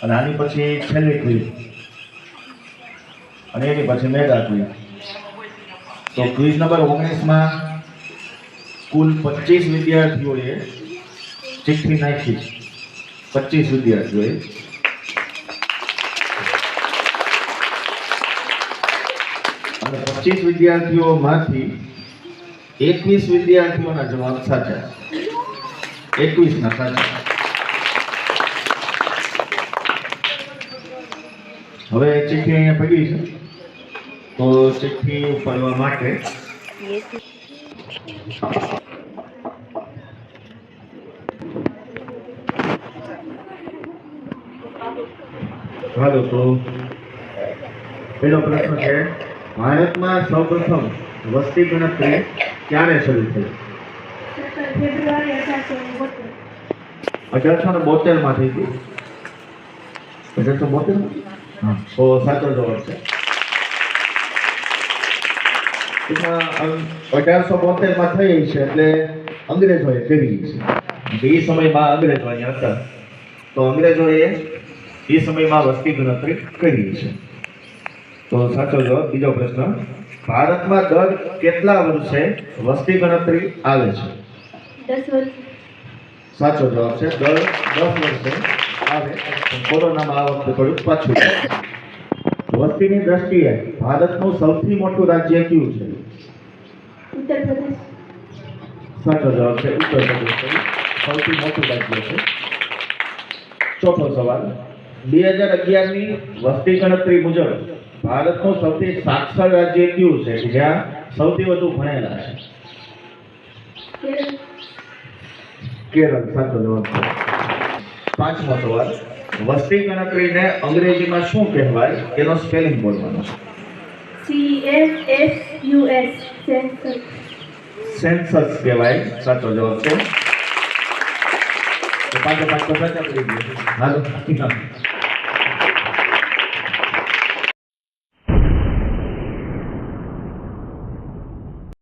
અને આની પછી છેલ્લી ક્વિઝ અને એની પછી મેગા ક્વિઝ. તો ક્વિઝ નંબર 19માં કુલ 25 વિદ્યાર્થીઓએ ચિઠ્ઠી નાખી. 25 વિદ્યાર્થીઓએ. અને 25 વિદ્યાર્થીઓમાંથી 21 વિદ્યાર્થીઓના જવાબ સાચા. 21 ના સાચા. હવે ચિઠ્ઠી અહીંયા પડી છે, તો ચિઠ્ઠી ઉપાડવા માટે હાલો. તો પહેલો પ્રશ્ન છે, ભારતમાં સૌપ્રથમ વસ્તી ગણતરી ક્યારે શરૂ થઈ? ફેબ્રુઆરી 1872 માં થઈ હતી. 1872? હા, તો સાચો જવાબ છે. 1872 માં થઈ છે એટલે અંગ્રેજોએ કરી છે. એ સમયમાં અંગ્રેજો અહીંયા હતા, તો અંગ્રેજોએ એ સમયમાં વસ્તી ગણતરી કરી છે. તો સાચો જવાબ. બીજો પ્રશ્ન, ભારતમાં દર કેટલા વર્ષે વસ્તી ગણતરી આવે છે? 10 વર્ષ. સાચો જવાબ છે, દર 10 વર્ષે આવે. કોરોનામાં આ વખતે થોડું પાછું છે. વસ્તીની દ્રષ્ટિએ ભારતનું સૌથી મોટું રાજ્ય કયું છે? ઉત્તર પ્રદેશ. સાચો જવાબ છે, ઉત્તર પ્રદેશ સૌથી મોટું રાજ્ય છે. ચોથો સવાલ, 2011 ની વસ્તી ગણતરી મુજબ ભારતનું સૌથી સાક્ષર રાજ્ય કયું છે, જ્યાં સૌથી વધુ ભણેલા છે? કેરળ. કેરળ. સાચો જવાબ છે. પાંચમો સવાલ, વસ્તી ગણતરીને અંગ્રેજીમાં શું કહેવાય? એનો સ્પેલિંગ બોલવાનો છે. CSSUS. સેન્સસ. સેન્સસ કહેવાય. સાચો જવાબ છે. તો પાંચે પાંચ તો સાચા પડી ગયા. હાલો.